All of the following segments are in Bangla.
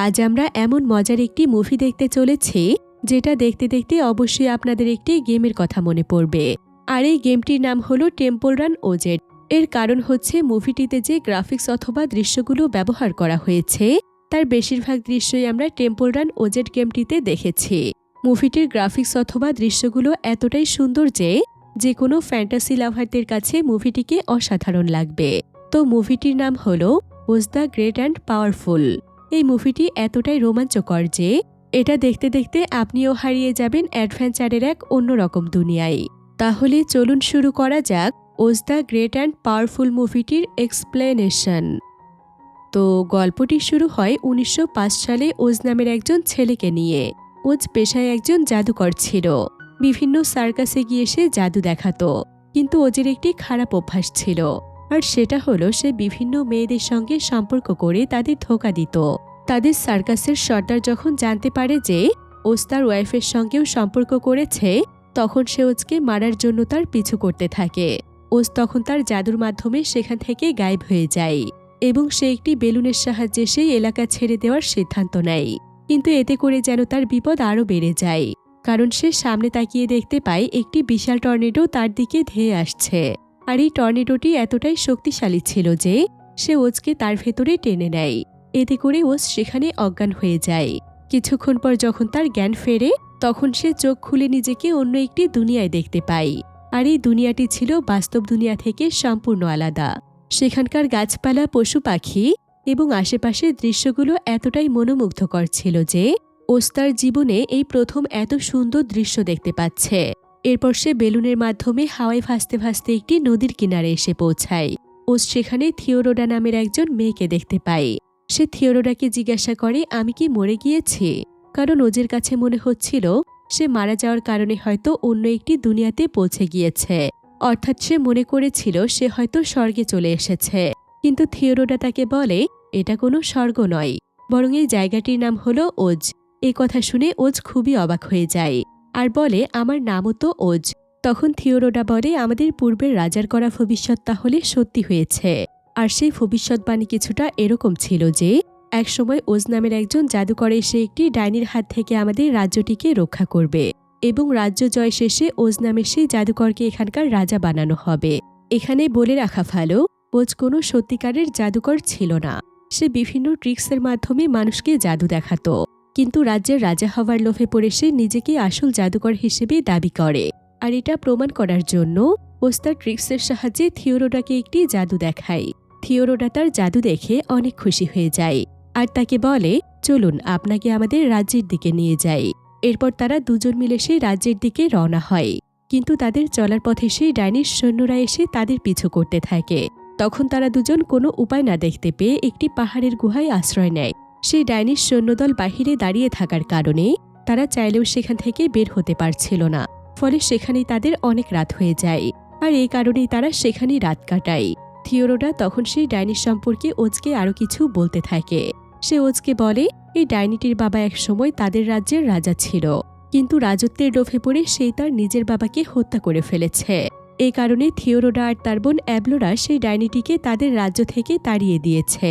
আজ আমরা এমন মজার একটি মুভি দেখতে চলেছি যেটা দেখতে দেখতে অবশ্যই আপনাদের একটি গেমের কথা মনে পড়বে। আর এই গেমটির নাম হলো টেম্পল রান ওজেড। এর কারণ হচ্ছে মুভিটিতে যে গ্রাফিক্স অথবা দৃশ্যগুলো ব্যবহার করা হয়েছে তার বেশিরভাগ দৃশ্যই আমরা টেম্পল রান ওজেড গেমটিতে দেখেছি। মুভিটির গ্রাফিক্স অথবা দৃশ্যগুলো এতটাই সুন্দর যে কোনো ফ্যান্টাসি লাভারদের কাছে মুভিটিকে অসাধারণ লাগবে। তো মুভিটির নাম হলো ওজ দ্য গ্রেট অ্যান্ড পাওয়ারফুল। এই মুভিটি এতটাই রোমাঞ্চকর যে এটা দেখতে দেখতে আপনিও হারিয়ে যাবেন অ্যাডভেঞ্চারের এক অন্যরকম দুনিয়ায়। তাহলে চলুন শুরু করা যাক Oz the great and powerful মুভিটির এক্সপ্লেনেশন। তো গল্পটি শুরু হয় ১৯০৫ সালে ওজ নামের একজন ছেলেকে নিয়ে। ওজ পেশায় একজন জাদুকর ছিল। বিভিন্ন সার্কাসে গিয়ে সে জাদু দেখাতো, কিন্তু ওজের একটি খারাপ অভ্যাস ছিল, আর সেটা হলো সে বিভিন্ন মেয়েদের সঙ্গে সম্পর্ক করে তাদের ধোঁকা দিত। তাদের সার্কাসের সর্দার যখন জানতে পারে যে ওজ তার ওয়াইফের সঙ্গেও সম্পর্ক করেছে, তখন সে ওজকে মারার জন্য তার পিছু করতে থাকে। ওজ তখন তার জাদুর মাধ্যমে সেখান থেকে গায়েব হয়ে যায় এবং সে একটি বেলুনের সাহায্যে সেই এলাকা ছেড়ে দেওয়ার সিদ্ধান্ত নেয়। কিন্তু এতে করে যেন তার বিপদ আরও বেড়ে যায়, কারণ সে সামনে তাকিয়ে দেখতে পায় একটি বিশাল টর্নেডো তার দিকে ধেয়ে আসছে। আর এই টর্নেডোটি এতটাই শক্তিশালী ছিল যে সে ওজকে তার ভেতরে টেনে নেয়। এতে করে ওজ সেখানে অজ্ঞান হয়ে যায়। কিছুক্ষণ পর যখন তার জ্ঞান ফেরে, তখন সে চোখ খুলে নিজেকে অন্য একটি দুনিয়ায় দেখতে পায়। আর এই দুনিয়াটি ছিল বাস্তব দুনিয়া থেকে সম্পূর্ণ আলাদা। সেখানকার গাছপালা, পশু পাখি এবং আশেপাশের দৃশ্যগুলো এতটাই মনোমুগ্ধকর ছিল যে ওজ তার জীবনে এই প্রথম এত সুন্দর দৃশ্য দেখতে পাচ্ছে। এরপর সে বেলুনের মাধ্যমে হাওয়ায় ভাসতে ভাসতে একটি নদীর কিনারে এসে পৌঁছায়। ওজ সেখানে থিওরোডা নামের একজন মেয়েকে দেখতে পায়। সে থিওরোডাকে জিজ্ঞাসা করে, আমি কি মরে গিয়েছি? কারণ ওজের কাছে মনে হচ্ছিল সে মারা যাওয়ার কারণে হয়তো অন্য একটি দুনিয়াতে পৌঁছে গিয়েছে। অর্থাৎ সে মনে করেছিল সে হয়তো স্বর্গে চলে এসেছে। কিন্তু থিওরোডা তাকে বলে এটা কোনো স্বর্গ নয়, বরং এই জায়গাটির নাম হলো ওজ। এই কথা শুনে ওজ খুবই অবাক হয়ে যায় আর বলে, আমার নামও তো ওজ। তখন থিওরোডা বলে, আমাদের পূর্বের রাজার করা ভবিষ্যৎ তাহলে সত্যি হয়েছে। আর সেই ভবিষ্যৎবাণী কিছুটা এরকম ছিল যে একসময় ওজ নামের একজন জাদুকর এসে একটি ডাইনির হাত থেকে আমাদের রাজ্যটিকে রক্ষা করবে এবং রাজ্য জয় শেষে ওজ নামের সেই জাদুকরকে এখানকার রাজা বানানো হবে। এখানে বলে রাখা ভালো, ওজ কোনো সত্যিকারের জাদুকর ছিল না। সে বিভিন্ন ট্রিক্সের মাধ্যমে মানুষকে জাদু দেখাতো, কিন্তু রাজ্যের রাজা হওয়ার লোভে পড়ে সে নিজেকে আসল জাদুকর হিসেবে দাবি করে। আর এটা প্রমাণ করার জন্য ওজ তার ট্রিক্সের সাহায্যে থিওরোডাকে একটি জাদু দেখায়। থিওরোডা তার জাদু দেখে অনেক খুশি হয়ে যায় আর তাকে বলে, চলুন আপনাকে আমাদের রাজ্যের দিকে নিয়ে যাই। এরপর তারা দুজন মিলে সেই রাজ্যের দিকে রওনা হয়। কিন্তু তাদের চলার পথে সেই ডাইনির সৈন্যরা এসে তাদের পিছু করতে থাকে। তখন তারা দুজন কোনো উপায় না দেখতে পেয়ে একটি পাহাড়ের গুহায় আশ্রয় নেয়। সেই ডাইনির সৈন্যদল বাহিরে দাঁড়িয়ে থাকার কারণে তারা চাইলেও সেখান থেকে বের হতে পারছিল না। ফলে সেখানেই তাদের অনেক রাত হয়ে যায়, আর এই কারণেই তারা সেখানেই রাত কাটায়। থিওরোডা তখন সেই ডাইনির সম্পর্কে ওজকে আরও কিছু বলতে থাকে। সে ওজকে বলে, এই ডাইনিটির বাবা একসময় তাদের রাজ্যের রাজা ছিল, কিন্তু রাজত্বের লোভে পড়ে সেই তার নিজের বাবাকে হত্যা করে ফেলেছে। এই কারণে থিওরোডা আর তার বোন অ্যাবলোরা সেই ডাইনিটিকে তাদের রাজ্য থেকে তাড়িয়ে দিয়েছে।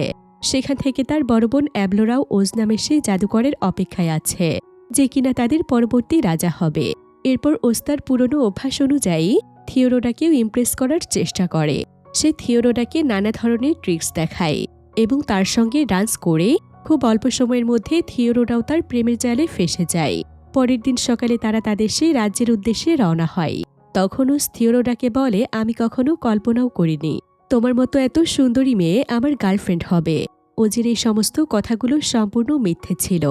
সেখান থেকে তার বড় বোন অ্যাবলোরাও ওজ নামের সেই জাদুকরের অপেক্ষায় আছে, যে কিনা তাদের পরবর্তী রাজা হবে। এরপর ওজ তার পুরনো অভ্যাস অনুযায়ী থিওরোডাকেও ইমপ্রেস করার চেষ্টা করে। সে থিওরোডাকে নানা ধরনের ট্রিক্স দেখায় এবং তার সঙ্গে ডান্স করে খুব অল্প সময়ের মধ্যে থিওরোডাও তার প্রেমের জালে ফেসে যায়। পরের দিন সকালে তারা তাদের সেই রাজ্যের উদ্দেশ্যে রওনা হয়। তখন ওজ থিওরোডাকে বলে, আমি কখনো কল্পনাও করিনি তোমার মতো এত সুন্দরী মেয়ে আমার গার্লফ্রেন্ড হবে। ওজের এই সমস্ত কথাগুলো সম্পূর্ণ মিথ্যে ছিল।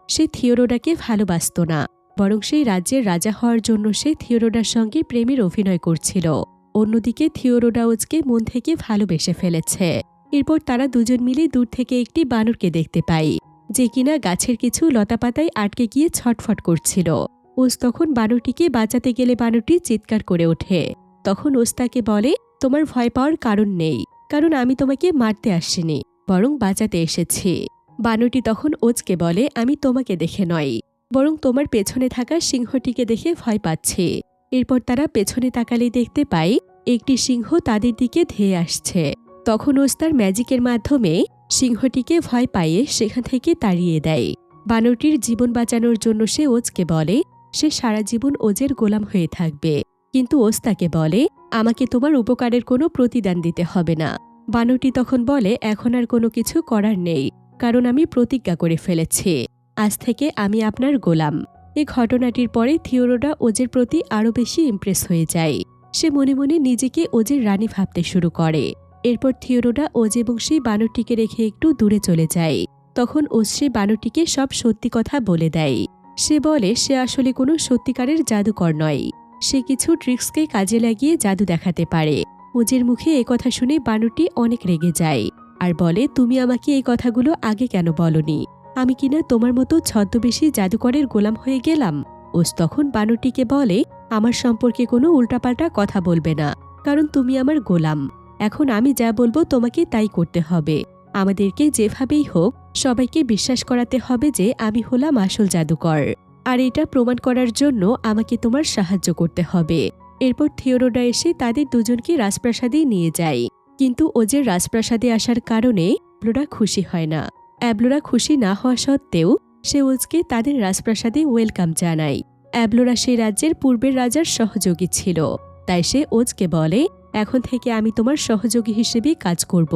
সে থিওরোডাকে ভালোবাসত না, বরং সেই রাজ্যের রাজা হওয়ার জন্য সে থিওরোডার সঙ্গে প্রেমের অভিনয় করছিল। অন্যদিকে থিওরোডা ওজকে মন থেকে ভালোবেসে ফেলেছে। এরপর তারা দুজন মিলে দূর থেকে একটি বানরকে দেখতে পায়, যে কিনা গাছের কিছু লতাপাতায় আটকে গিয়ে ছটফট করছিল। ওজ তখন বানরটিকে বাঁচাতে গেলে বানরটি চিৎকার করে ওঠে। তখন ওজ তাকে বলে, তোমার ভয় পাওয়ার কারণ নেই, কারণ আমি তোমাকে মারতে আসিনি, বরং বাঁচাতে এসেছি। বানরটি তখন ওজকে বলে, আমি তোমাকে দেখে নয়, বরং তোমার পেছনে থাকা সিংহটিকে দেখে ভয় পাচ্ছি। এরপর তারা পেছনে তাকালেই দেখতে পায় একটি সিংহ তাদের দিকে ধেয়ে আসছে। তখন ওজ তার ম্যাজিকের মাধ্যমে সিংহটিকে ভয় পাইয়ে সেখান থেকে তাড়িয়ে দেয়। বানরটির জীবন বাঁচানোর জন্য সে ওজকে বলে সে সারা জীবন ওজের গোলাম হয়ে থাকবে, কিন্তু ওজ তাকে বলে আমাকে তোমার উপকারের কোনো প্রতিদান দিতে হবে না। বানরটি তখন বলে এখন আর কোনো কিছু করার নেই, কারণ আমি প্রতিজ্ঞা করে ফেলেছি, আজ থেকে আমি আপনার গোলাম। এই ঘটনাটির পরে থিওডোরা ওজের প্রতি আরও বেশি ইমপ্রেস হয়ে যায়। সে মনে মনে নিজেকে ওজের রানী ভাবতে শুরু করে। এরপর থিওডোরা ওজ এবং সেই বানরটিকে রেখে একটু দূরে চলে যায়। তখন ওজ সেই বানরটিকে সব সত্যি কথা বলে দেয়। সে বলে সে আসলে কোনো সত্যিকারের জাদুকর নয়, সে কিছু ট্রিক্সকে কাজে লাগিয়ে জাদু দেখাতে পারে। ওজের মুখে এ কথা শুনে বানরটি অনেক রেগে যায় আর বলে তুমি আমাকে এই কথাগুলো আগে কেন বলনি? আমি কিনা তোমার মতো ছদ্মবেশী জাদুকরের গোলাম হয়ে গেলাম। ওজ তখন বানরটিকে বলে আমার সম্পর্কে কোনো উল্টাপাল্টা কথা বলবে না, কারণ তুমি আমার গোলাম। এখন আমি যা বলবো তোমাকে তাই করতে হবে। আমাদেরকে যেভাবেই হোক সবাইকে বিশ্বাস করাতে হবে যে আমি হলাম আসল জাদুকর, আর এটা প্রমাণ করার জন্য আমাকে তোমার সাহায্য করতে হবে। এরপর থিওডোরা এসে তাদের দুজনকে রাজপ্রাসাদে নিয়ে যায়, কিন্তু ওজের রাজপ্রাসাদে আসার কারণে অ্যাবলোরা খুশি হয় না। অ্যাবলোরা খুশি না হওয়া সত্ত্বেও সে ওজকে তাদের রাজপ্রাসাদে ওয়েলকাম জানায়। অ্যাবলোরা সেই রাজ্যের পূর্বের রাজার সহযোগী ছিল, তাই সে ওজকে বলে এখন থেকে আমি তোমার সহযোগী হিসেবে কাজ করব,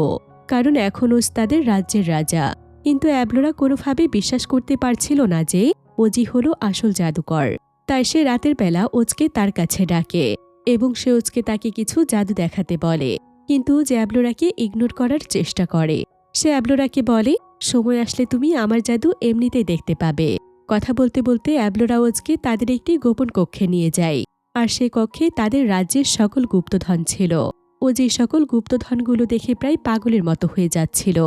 কারণ এখন ওজ তাদের রাজ্যের রাজা। কিন্তু অ্যাবলোরা কোনোভাবে বিশ্বাস করতে পারছিল না যে ওজই হলো আসল জাদুকর। তাই সে রাতের বেলা ওজকে তার কাছে ডাকে এবং সে ওজকে তাকে কিছু জাদু দেখাতে বলে, কিন্তু ওজ অ্যাবলোরাকে ইগনোর করার চেষ্টা করে। সে অ্যাবলোরাকে বলে সময় আসলে তুমি আমার জাদু এমনিতেই দেখতে পাবে। কথা বলতে বলতে অ্যাবলোরা ওজকে তাদের একটি গোপন কক্ষে নিয়ে যায়, আর সে কক্ষে তাদের রাজ্যের সকল গুপ্তধন ছিল। ও যে সকল গুপ্তধনগুলো দেখে প্রায় পাগলের মতো হয়ে যাচ্ছিল,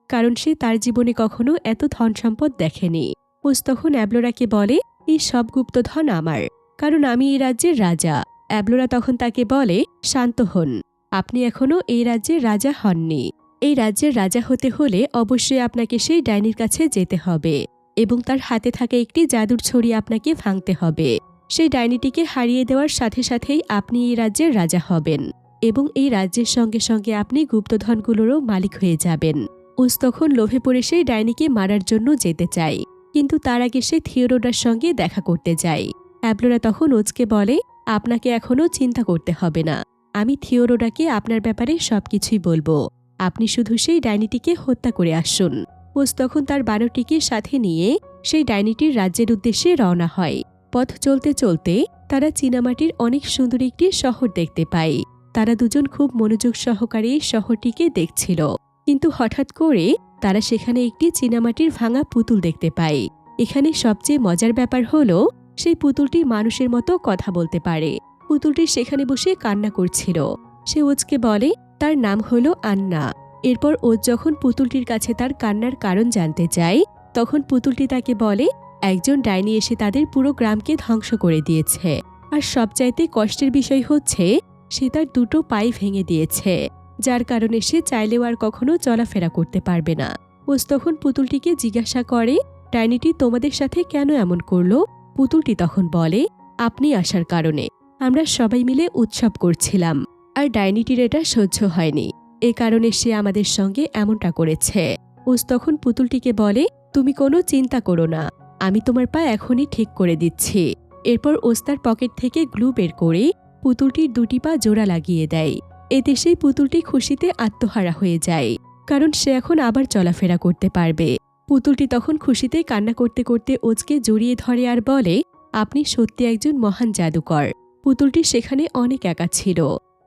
কারণ সে তার জীবনে কখনো এত ধন সম্পদ দেখেনি। ওজ তখন অ্যাবলোরাকে বলে এই সব গুপ্তধন আমার, কারণ আমি এই রাজ্যের রাজা। অ্যাবলোরা তখন তাকে বলে শান্ত হন, আপনি এখনো এই রাজ্যের রাজা হননি। এই রাজ্যের রাজা হতে হলে অবশ্যই আপনাকে সেই ডাইনির কাছে যেতে হবে এবং তার হাতে থাকা একটি জাদুর ছড়ি আপনাকে ভাঙতে হবে। সেই ডাইনিটিকে হারিয়ে দেওয়ার সাথে সাথেই আপনি এই রাজ্যের রাজা হবেন এবং এই রাজ্যের সঙ্গে সঙ্গে আপনি গুপ্তধনগুলোরও মালিক হয়ে যাবেন। ওজ তখন লোভে পড়ে সেই ডাইনিকে মারার জন্য যেতে চায়, কিন্তু তার আগে সে থিওডোরার সঙ্গে দেখা করতে যায়। অ্যাবলোরা তখন ওজকে বলে আপনাকে এখনও চিন্তা করতে হবে না, আমি থিওডোরাকে আপনার ব্যাপারে সবকিছুই বলবো, আপনি শুধু সেই ডাইনিটিকে হত্যা করে আসুন। ওজ তখন তার বানরটিকে সাথে নিয়ে সেই ডাইনিটির রাজ্যের উদ্দেশ্যে রওনা হয়। পথ চলতে চলতে তারা চীনামাটির অনেক সুন্দর একটি শহর দেখতে পায়। তারা দুজন খুব মনোযোগ সহকারে এই শহরটিকে দেখছিল, কিন্তু হঠাৎ করে তারা সেখানে একটি চীনামাটির ভাঙা পুতুল দেখতে পায়। এখানে সবচেয়ে মজার ব্যাপার হলো সেই পুতুলটি মানুষের মতো কথা বলতে পারে। পুতুলটি সেখানে বসে কান্না করছিল। সে ওজকে বলে তার নাম হলো আন্না। এরপর ওজ যখন পুতুলটির কাছে তার কান্নার কারণ জানতে চায়, তখন পুতুলটি তাকে বলে একজন ডাইনি এসে তাদের পুরো গ্রামকে ধ্বংস করে দিয়েছে, আর সবচাইতে কষ্টের বিষয় হচ্ছে সে তার দুটো পায়ে ভেঙে দিয়েছে, যার কারণে সে চাইলেও আর কখনো চলাফেরা করতে পারবে না। ওজ তখন পুতুলটিকে জিজ্ঞাসা করে ডাইনিটি তোমাদের সাথে কেন এমন করলো? পুতুলটি তখন বলে আপনি আসার কারণে আমরা সবাই মিলে উৎসব করছিলাম, আর ডাইনিটির এটা সহ্য হয়নি, এ কারণে সে আমাদের সঙ্গে এমনটা করেছে। ওজ তখন পুতুলটিকে বলে তুমি কোনো চিন্তা করো না, আমি তোমার পা এখনই ঠিক করে দিচ্ছি। এরপর ওজ তার পকেট থেকে গ্লু বের করে পুতুলটির দুটি পা জোড়া লাগিয়ে দেয়। এতে সেই পুতুলটি খুশিতে আত্মহারা হয়ে যায়, কারণ সে এখন আবার চলাফেরা করতে পারবে। পুতুলটি তখন খুশিতে কান্না করতে করতে ওজকে জড়িয়ে ধরে আর বলে আপনি সত্যি একজন মহান জাদুকর। পুতুলটি সেখানে অনেক একা ছিল,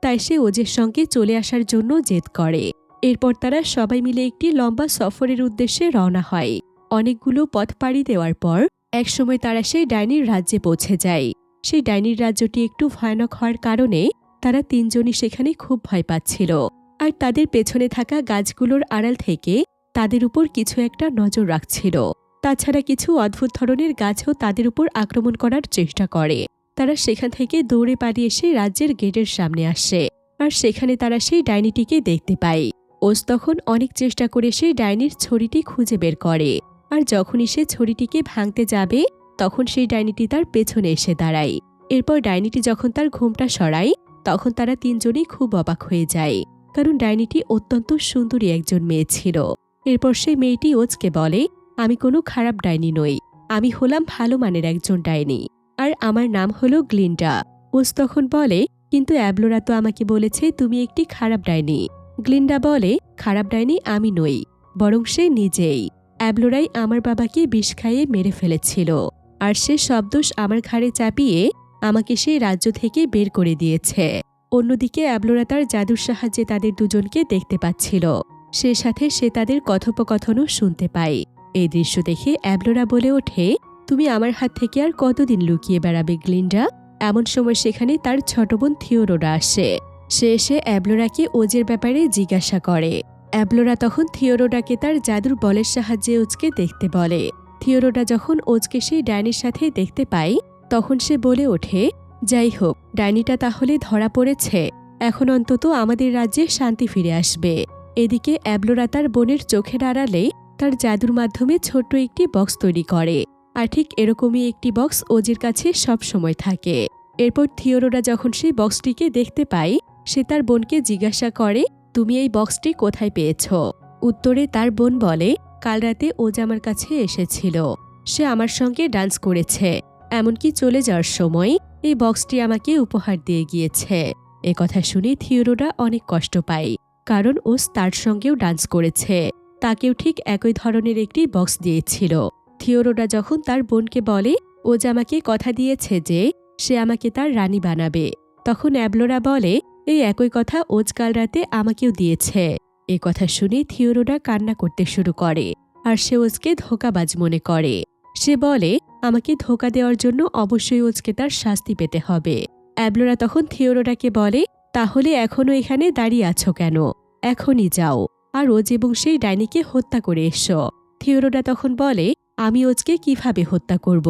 তাই সে ওজের সঙ্গে চলে আসার জন্য জেদ করে। এরপর তারা সবাই মিলে একটি লম্বা সফরের উদ্দেশ্যে রওনা হয়। অনেকগুলো পথ পাড়ি দেওয়ার পর একসময় তারা সেই ডাইনির রাজ্যে পৌঁছে যায়। সেই ডাইনির রাজ্যটি একটু ভয়ানক হওয়ার কারণে তারা তিনজনই সেখানে খুব ভয় পাচ্ছিল, আর তাদের পেছনে থাকা গাছগুলোর আড়াল থেকে তাদের উপর কিছু একটা নজর রাখছিল। তাছাড়া কিছু অদ্ভুত ধরনের গাছও তাদের উপর আক্রমণ করার চেষ্টা করে। তারা সেখান থেকে দৌড়ে পালিয়ে এসে রাজ্যের গেটের সামনে আসে, আর সেখানে তারা সেই ডাইনিটিকে দেখতে পায়। ওজ তখন অনেক চেষ্টা করে সেই ডাইনির ছড়িটি খুঁজে বের করে, আর যখনই সে ছড়িটিকে ভাঙতে যাবে তখন সেই ডাইনিটি তার পেছনে এসে দাঁড়ায়। এরপর ডাইনিটি যখন তার ঘোমটা সরায় তখন তারা তিনজনই খুব অবাক হয়ে যায়, কারণ ডাইনিটি অত্যন্ত সুন্দরী একজন মেয়ে ছিল। এরপর সেই মেয়েটি ওজকে বলে, আমি কোনো খারাপ ডাইনি নই, আমি হলাম ভালো মানের একজন ডাইনি, আর আমার নাম হলো গ্লিন্ডা। ওজ তখন বলে, কিন্তু অ্যাবলোরা তো আমাকে বলেছে তুমি একটি খারাপ ডাইনি। গ্লিন্ডা বলে, খারাপ ডাইনি আমি নই, বরং সে নিজেই। অ্যাবলোরাই আমার বাবাকে বিষ খাইয়ে মেরে ফেলেছিল, আর সে সব দোষ আমার ঘাড়ে চাপিয়ে আমাকে সেই রাজ্য থেকে বের করে দিয়েছে। অন্যদিকে অ্যাবলোরা তার জাদুর সাহায্যে তাদের দুজনকে দেখতে পাচ্ছিল, সে সাথে সে তাদের কথোপকথনও শুনতে পায়। এই দৃশ্য দেখে অ্যাবলোরা বলে ওঠে, তুমি আমার হাত থেকে আর কতদিন লুকিয়ে বেড়াবে গ্লিন্ডা? এমন সময় সেখানে তার ছোট বোন থিওডোরা আসে। সে এসে অ্যাবলোরাকে ওজের ব্যাপারে জিজ্ঞাসা করে। অ্যাবলোরা তখন থিওডোরাকে তার জাদুর বলের সাহায্যে ওজকে দেখতে বলে। থিওডোরা যখন ওজকে সেই ডাইনির সাথে দেখতে পায়, তখন সে বলে ওঠে, যাই হোক, ডাইনিটা তাহলে ধরা পড়েছে, এখন অন্তত আমাদের রাজ্যে শান্তি ফিরে আসবে। এদিকে অ্যাবলোরা তার বোনের চোখের আড়ালে তার জাদুর মাধ্যমে ছোট্ট একটি বক্স তৈরি করে, আর ঠিক এরকমই একটি বক্স ওজের কাছে সব সময় থাকে। এরপর থিওডোরা যখন সেই বক্সটিকে দেখতে পায়, সে তার বোনকে জিজ্ঞাসা করে, তুমি এই বক্সটি কোথায় পেয়েছ? উত্তরে তার বোন বলে, কাল রাতে ওজ আমার কাছে এসেছিল, সে আমার সঙ্গে ডান্স করেছে, এমনকি চলে যাওয়ার সময় এই বক্সটি আমাকে উপহার দিয়ে গিয়েছে। এ কথা শুনে থিওডোরা অনেক কষ্ট পায়, কারণ ওজ তার সঙ্গেও ডান্স করেছে, তাকেও ঠিক একই ধরনের একটি বক্স দিয়েছিল। থিওডোরা যখন তার বোনকে বলে, ওজ আমাকে কথা দিয়েছে যে সে আমাকে তার রানী বানাবে, তখন অ্যাবলোরা বলে, এই একই কথা ওজ কাল রাতে আমাকেও দিয়েছে। এ কথা শুনে থিওডোরা কান্না করতে শুরু করে, আর সে ওজকে ধোঁকাবাজ মনে করে। সে বলে, আমাকে ধোঁকা দেওয়ার জন্য অবশ্যই ওজকে তার শাস্তি পেতে হবে। অ্যাবলোরা তখন থিওডোরাকে বলে, তাহলে এখনও এখানে দাঁড়িয়ে আছো কেন? এখনই যাও, আর ওজ এবং সেই ডাইনিকে হত্যা করে এসো। থিওডোরা তখন বলে, আমি ওজকে কিভাবে হত্যা করব,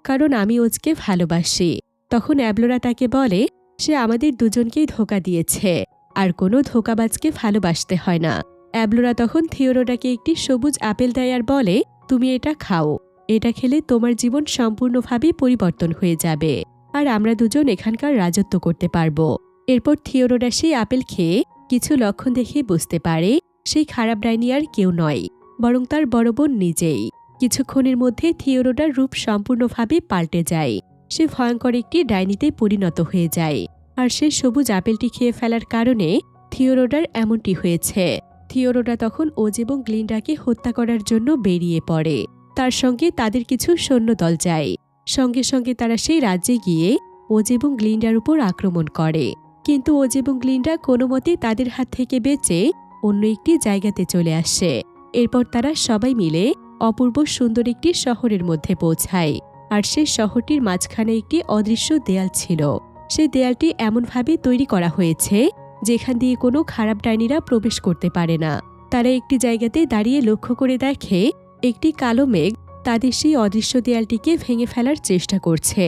কারণ আমি ওজকে ভালোবাসি। তখন অ্যাবলোরা তাকে বলে, সে আমাদের দুজনকেই ধোঁকা দিয়েছে, আর কোনো ধোঁকাবাজকে ভালোবাসতে হয় না। অ্যাবলোরা তখন থিওডোরাকে একটি সবুজ আপেল দেয় আর বলে, তুমি এটা খাও, এটা খেলে তোমার জীবন সম্পূর্ণভাবে পরিবর্তন হয়ে যাবে, আর আমরা দুজন এখানকার রাজত্ব করতে পারবো। এরপর থিওডোরা সেই আপেল খেয়ে কিছু লক্ষণ দেখে বুঝতে পারে সেই খারাপ ডাইনি আর কেউ নয়, বরং তার বড় বোন নিজেই। কিছুক্ষণের মধ্যে থিওডোরার রূপ সম্পূর্ণভাবে পাল্টে যায়, সে ভয়ঙ্কর একটি ডাইনিতে পরিণত হয়ে যায়। আর সে সবুজ আপেলটি খেয়ে ফেলার কারণে থিওডোরার এমনটি হয়েছে। থিওডোরা তখন ওজ এবং গ্লিন্ডাকে হত্যা করার জন্য বেরিয়ে পড়ে, তার সঙ্গে তাদের কিছু সৈন্যদল যায়। সঙ্গে সঙ্গে তারা সেই রাজ্যে গিয়ে ওজ এবং গ্লিন্ডার উপর আক্রমণ করে, কিন্তু ওজ এবং গ্লিন্ডা কোনো মতে তাদের হাত থেকে বেঁচে অন্য একটি জায়গাতে চলে আসে। এরপর তারা সবাই মিলে অপূর্ব সুন্দর একটি শহরের মধ্যে পৌঁছায়, আর সেই শহরটির মাঝখানে একটি অদৃশ্য দেয়াল ছিল। সেই দেয়ালটি এমনভাবে তৈরি করা হয়েছে যেখান দিয়ে কোনো খারাপ ডাইনিরা প্রবেশ করতে পারে না। তারা একটি জায়গাতে দাঁড়িয়ে লক্ষ্য করে দেখে একটি কালো মেঘ তাদের সেই অদৃশ্য দেয়ালটিকে ভেঙে ফেলার চেষ্টা করছে।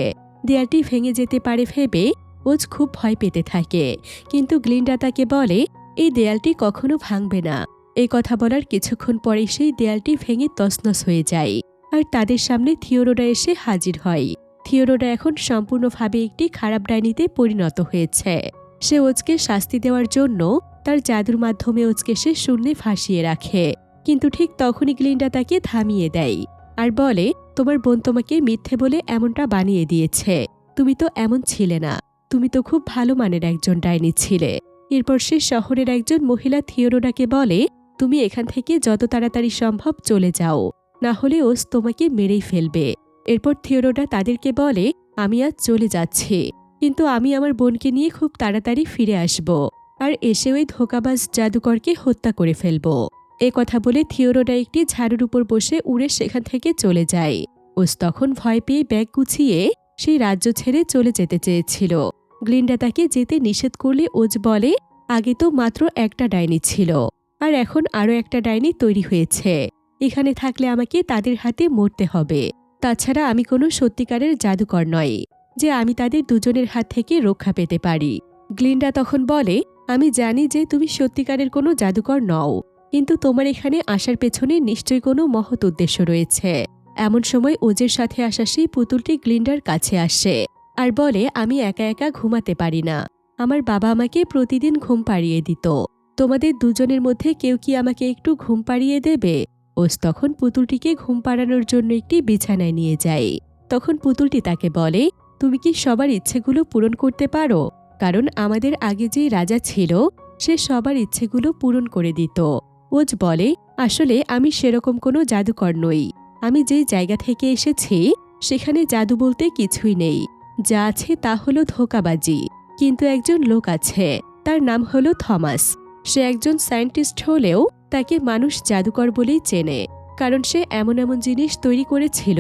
দেয়ালটি ভেঙে যেতে পারে ভেবে ওজ খুব ভয় পেতে থাকে, কিন্তু গ্লিন্ডা তাকে বলে, এই দেয়ালটি কখনো ভাঙবে না। এই কথা বলার কিছুক্ষণ পরেই সেই দেয়ালটি ভেঙে তছনছ হয়ে যায়, আর তাদের সামনে থিওডোরা এসে হাজির হয়। থিওডোরা এখন সম্পূর্ণভাবে একটি খারাপ ডাইনিতে পরিণত হয়েছে। সে ওজকে শাস্তি দেওয়ার জন্য তার জাদুর মাধ্যমে ওজকে সে শূন্যে ফাঁসিয়ে রাখে, কিন্তু ঠিক তখনই গ্লিন্ডা তাকে থামিয়ে দেয় আর বলে, তোমার বোন তোমাকে মিথ্যে বলে এমনটা বানিয়ে দিয়েছে, তুমি তো এমন ছিলে না, তুমি তো খুব ভালো মানের একজন ডাইনি ছিলে। এরপর সে শহরের একজন মহিলা থিওডোরাকে বলে, তুমি এখান থেকে যত তাড়াতাড়ি সম্ভব চলে যাও, না হলে ওজ তোমাকে মেরেই ফেলবে। এরপর থিওডোরা তাদেরকে বলে, আমি আজ চলে যাচ্ছি, কিন্তু আমি আমার বোনকে নিয়ে খুব তাড়াতাড়ি ফিরে আসব, আর এসে ওই ধোঁকাবাজ জাদুকরকে হত্যা করে ফেলব। এ কথা বলে থিওডোরা একটি ঝাড়ুর উপর বসে উড়ে সেখান থেকে চলে যায়। ওজ তখন ভয় পেয়ে ব্যাগ গুছিয়ে সেই রাজ্য ছেড়ে চলে যেতে চেয়েছিল। গ্লিন্ডা তাকে যেতে নিষেধ করলে ওজ বলে, আগে তো মাত্র একটা ডাইনি ছিল, আর এখন আরও একটা ডাইনি তৈরি হয়েছে, এখানে থাকলে আমাকে তাদের হাতে মরতে হবে। তাছাড়া আমি কোনো সত্যিকারের জাদুকর নই যে আমি তাদের দুজনের হাত থেকে রক্ষা পেতে পারি। গ্লিন্ডা তখন বলে, আমি জানি যে তুমি সত্যিকারের কোনো জাদুকর নও, কিন্তু তোমার এখানে আসার পেছনে নিশ্চয়ই কোনো মহৎ উদ্দেশ্য রয়েছে। এমন সময় ওজের সাথে আসা সেই পুতুলটি গ্লিন্ডার কাছে আসে আর বলে, আমি একা একা ঘুমাতে পারি না, আমার বাবা আমাকে প্রতিদিন ঘুম পাড়িয়ে দিত, তোমাদের দুজনের মধ্যে কেউ কি আমাকে একটু ঘুম পাড়িয়ে দেবে? ওজ তখন পুতুলটিকে ঘুম পাড়ানোর জন্য একটি বিছানায় নিয়ে যায়। তখন পুতুলটি তাকে বলে, তুমি কি সবার ইচ্ছেগুলো পূরণ করতে পারো? কারণ আমাদের আগে যে রাজা ছিল সে সবার ইচ্ছেগুলো পূরণ করে দিত। ওজ বলে, আসলে আমি সেরকম কোনো জাদুকর নই। আমি যেই জায়গা থেকে এসেছি সেখানে জাদু বলতে কিছুই নেই। যা আছে তা হলো ধোঁকাবাজি। কিন্তু একজন লোক আছে, তার নাম হলো থমাস। সে একজন সায়েন্টিস্ট হলেও তাকে মানুষ জাদুকর বলেই চেনে, কারণ সে এমন এমন জিনিস তৈরি করেছিল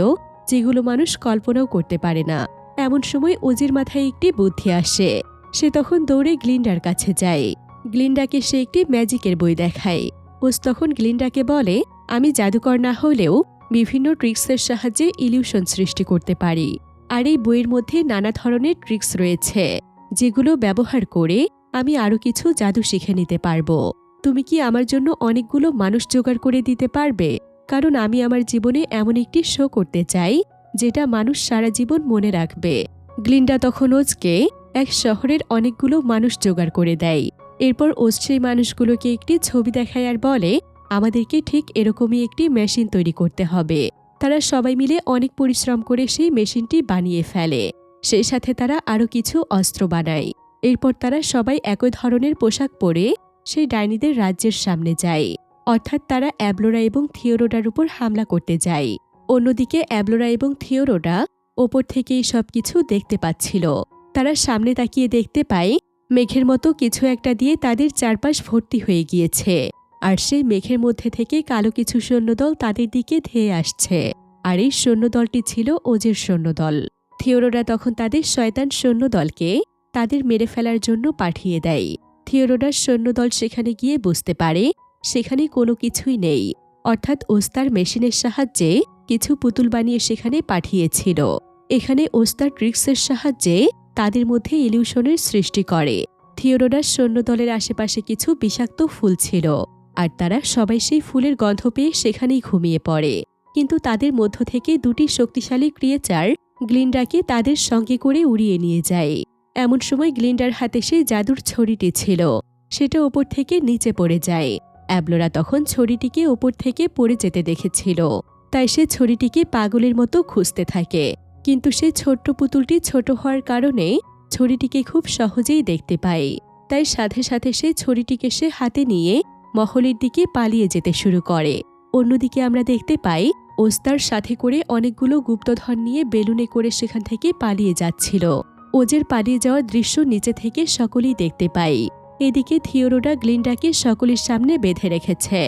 যেগুলো মানুষ কল্পনাও করতে পারে না। এমন সময় ওজের মাথায় একটি বুদ্ধি আসে। সে তখন দৌড়ে গ্লিন্ডার কাছে যায়। গ্লিন্ডাকে সে একটি ম্যাজিকের বই দেখায়। ওজ তখন গ্লিন্ডাকে বলে, আমি জাদুকর না হলেও বিভিন্ন ট্রিক্সের সাহায্যে ইলিউশন সৃষ্টি করতে পারি। আর এই বইয়ের মধ্যে নানা ধরনের ট্রিক্স রয়েছে যেগুলো ব্যবহার করে আমি আরও কিছু জাদু শিখে নিতে পারবো। তুমি কি আমার জন্য অনেকগুলো মানুষ জোগাড় করে দিতে পারবে? কারণ আমি আমার জীবনে এমন একটি শো করতে চাই যেটা মানুষ সারা জীবন মনে রাখবে। গ্লিন্ডা তখন ওজকে এক শহরের অনেকগুলো মানুষ জোগাড় করে দেয়। এরপর ওজ সেই মানুষগুলোকে একটি ছবি দেখায় আর বলে, আমাদেরকে ঠিক এরকমই একটি মেশিন তৈরি করতে হবে। তারা সবাই মিলে অনেক পরিশ্রম করে সেই মেশিনটি বানিয়ে ফেলে। সেই সাথে তারা আরও কিছু অস্ত্র বানায়। এরপর তারা সবাই একই ধরনের পোশাক পরে সেই ডাইনিদের রাজ্যের সামনে যায়। অর্থাৎ তারা অ্যাবলোরা এবং থিওরোডার উপর হামলা করতে যায়। অন্যদিকে অ্যাবলোরা এবং থিওরোডা ওপর থেকেই সবকিছু দেখতে পাচ্ছিল। তারা সামনে তাকিয়ে দেখতে পায় মেঘের মতো কিছু একটা দিয়ে তাদের চারপাশ ভর্তি হয়ে গিয়েছে। আর সেই মেঘের মধ্যে থেকে কালো কিছু সৈন্যদল তাদের দিকে ধেয়ে আসছে। আর এই সৈন্যদলটি ছিল ওজের সৈন্যদল। থিওরোডা তখন তাদের শয়তান সৈন্যদলকে তাদের মেরে ফেলার জন্য পাঠিয়ে দেয়। থিওরোডার সৈন্যদল সেখানে গিয়ে বুঝতে পারে সেখানে কোনো কিছুই নেই। অর্থাৎ ওস্তার মেশিনের সাহায্যে কিছু পুতুল বানিয়ে সেখানে পাঠিয়েছিল। এখানে ওস্তার ট্রিক্সের সাহায্যে তাদের মধ্যে ইলিউশনের সৃষ্টি করে। থিওরোডার সৈন্যদলের আশেপাশে কিছু বিষাক্ত ফুল ছিল, আর তারা সবাই সেই ফুলের গন্ধ পেয়ে সেখানেই ঘুমিয়ে পড়ে। কিন্তু তাদের মধ্য থেকে দুটি শক্তিশালী ক্রিয়েচার গ্লিন্ডাকে তাদের সঙ্গে করে উড়িয়ে নিয়ে যায়। এমন সময় গ্লিন্ডার হাতে সেই জাদুর ছড়িটি ছিল, সেটা ওপর থেকে নিচে পড়ে যায়। অ্যাবলোরা তখন ছড়িটিকে ওপর থেকে পড়ে যেতে দেখেছিল, তাই সে ছড়িটিকে পাগলের মতো খুঁজতে থাকে। কিন্তু সেই ছোট্ট পুতুলটি ছোট হওয়ার কারণে ছড়িটিকে খুব সহজেই দেখতে পায়। তাই সাথে সাথে সে ছড়িটিকে সে হাতে নিয়ে মহলের দিকে পালিয়ে যেতে শুরু করে। অন্যদিকে আমরা দেখতে পাই ওস্তার সাথে করে অনেকগুলো গুপ্তধন নিয়ে বেলুনে করে সেখান থেকে পালিয়ে যাচ্ছিল। ওজের পালিয়ে যাওয়ার দৃশ্য নিচে থেকে সকলেই দেখতে পাই। এদিকে থিওরোডা গ্লিন্ডাকে সকলের সামনে বেঁধে রেখেছে।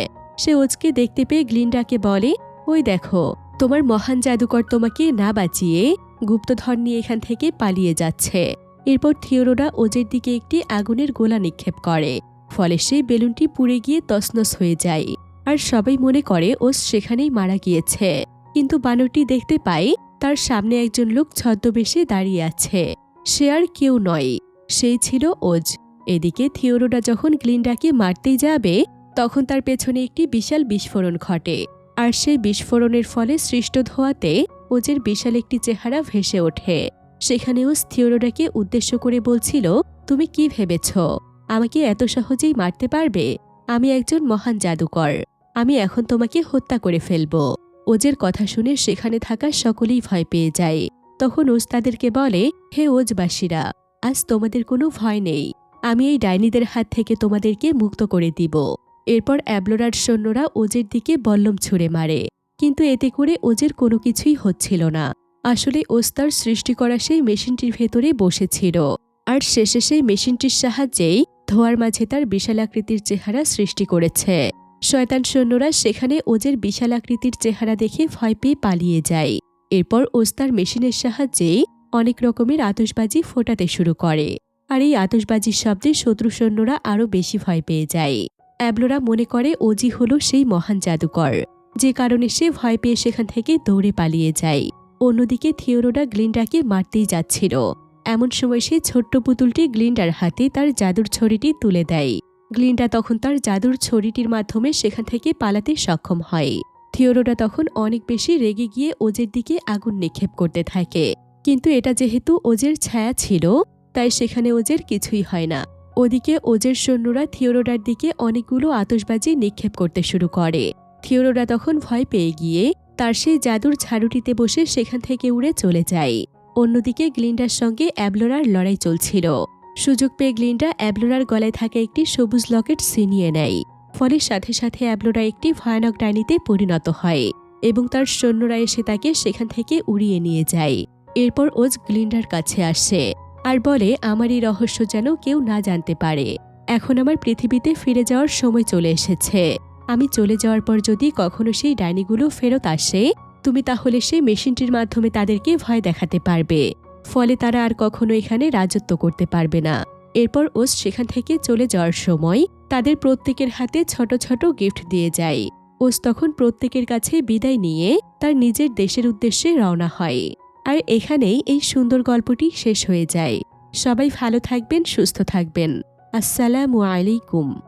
সে ওজকে দেখতে পেয়ে গ্লিন্ডাকে বলে, ওই দেখো, তোমার মহান জাদুকর তোমাকে না বাঁচিয়ে গুপ্তধন নিয়ে এখান থেকে পালিয়ে যাচ্ছে। এরপর থিওরোডা ওজের দিকে একটি আগুনের গোলা নিক্ষেপ করে, ফলে সেই বেলুনটি পুড়ে গিয়ে তছনছ হয়ে যায়। আর সবাই মনে করে ওজ সেখানেই মারা গিয়েছে। কিন্তু বানরটি দেখতে পায় তার সামনে একজন লোক ছদ্মবেশে দাঁড়িয়ে আছে। সে আর কেউ নয়, সেই ছিল ওজ। এদিকে থিওরোডা যখন গ্লিন্ডাকে মারতেই যাবে তখন তার পেছনে একটি বিশাল বিস্ফোরণ ঘটে। আর সেই বিস্ফোরণের ফলে সৃষ্ট ধোঁয়াতে ওজের বিশাল একটি চেহারা ভেসে ওঠে। সেখানে ওজ থিওরোডাকে উদ্দেশ্য করে বলছিল, তুমি কি ভেবেছ আমাকে এত সহজেই মারতে পারবে? আমি একজন মহান জাদুকর, আমি এখন তোমাকে হত্যা করে ফেলব। ওজের কথা শুনে সেখানে থাকা সকলেই ভয় পেয়ে যায়। তখন ওজ তাদেরকে বলে, হে ওজবাসীরা, আজ তোমাদের কোনো ভয় নেই। আমি এই ডাইনিদের হাত থেকে তোমাদেরকে মুক্ত করে দিব। এরপর অ্যাবলোরার সৈন্যরা ওজের দিকে বল্লম ছুঁড়ে মারে, কিন্তু এতে করে ওজের কোনো কিছুই হচ্ছিল না। আসলে ওজ তার সৃষ্টি করা সেই মেশিনটির ভেতরে বসেছিল, আর শেষে সেই মেশিনটির সাহায্যেই ধোঁয়ার মাঝে তার বিশাল আকৃতির চেহারা সৃষ্টি করেছে। শয়তান সৈন্যরা সেখানে ওজের বিশাল আকৃতির চেহারা দেখে ভয় পেয়ে পালিয়ে যায়। এরপর ওজ তার মেশিনের সাহায্যেই অনেক রকমের আতশবাজি ফোটাতে শুরু করে, আর এই আতশবাজির শব্দে শত্রু সৈন্যরা আরও বেশি ভয় পেয়ে যায়। অ্যাবলোরা মনে করে ওজি হলো সেই মহান জাদুকর, যে কারণে সে ভয় পেয়ে সেখান থেকে দৌড়ে পালিয়ে যায়। অন্যদিকে থিওরোডা গ্লিন্ডাকে মারতেই যাচ্ছিল। এমন সময় সে ছোট্ট পুতুলটি গ্লিন্ডার হাতে তার জাদুর ছড়িটি তুলে দেয়। গ্লিন্ডা তখন তার জাদুর ছড়িটির মাধ্যমে সেখান থেকে পালাতে সক্ষম হয়। থিওরোডা তখন অনেক বেশি রেগে গিয়ে ওজের দিকে আগুন নিক্ষেপ করতে থাকে, কিন্তু এটা যেহেতু ওজের ছায়া ছিল তাই সেখানে ওজের কিছুই হয় না। ওদিকে ওজের সৈন্যরা থিওডোরার দিকে অনেকগুলো আতশবাজি নিক্ষেপ করতে শুরু করে। থিওডোরা তখন ভয় পেয়ে গিয়ে তার সেই জাদুর ঝাড়ুটিতে বসে সেখান থেকে উড়ে চলে যায়। অন্যদিকে গ্লিন্ডার সঙ্গে অ্যাবলোরার লড়াই চলছিল। সুযোগ পেয়ে গ্লিন্ডা অ্যাবলোরার গলায় থাকা একটি সবুজ লকেট ছিনিয়ে নেয়। ফলে সাথে সাথে অ্যাবলোরা একটি ভয়ানক ডাইনিতে পরিণত হয় এবং তার সৈন্যরা এসে তাকে সেখান থেকে উড়িয়ে নিয়ে যায়। এরপর ওজ গ্লিন্ডার কাছে আসে আর বলে, আমার এই রহস্য যেন কেউ না জানতে পারে। এখন আমার পৃথিবীতে ফিরে যাওয়ার সময় চলে এসেছে। আমি চলে যাওয়ার পর যদি কখনো সেই ডাইনিগুলো ফেরত আসে, তুমি তাহলে সেই মেশিনটির মাধ্যমে তাদেরকে ভয় দেখাতে পারবে। ফলে তারা আর কখনো এখানে রাজত্ব করতে পারবে না। এরপর ওজ সেখান থেকে চলে যাওয়ার সময় তাদের প্রত্যেকের হাতে ছোট ছোট গিফট দিয়ে যায়। ওজ তখন প্রত্যেকের কাছে বিদায় নিয়ে তার নিজের দেশের উদ্দেশ্যে রওনা হয়। আর এখানেই এই সুন্দর গল্পটি শেষ হয়ে যায়। সবাই ভালো থাকবেন, সুস্থ থাকবেন। আসসালামু আলাইকুম।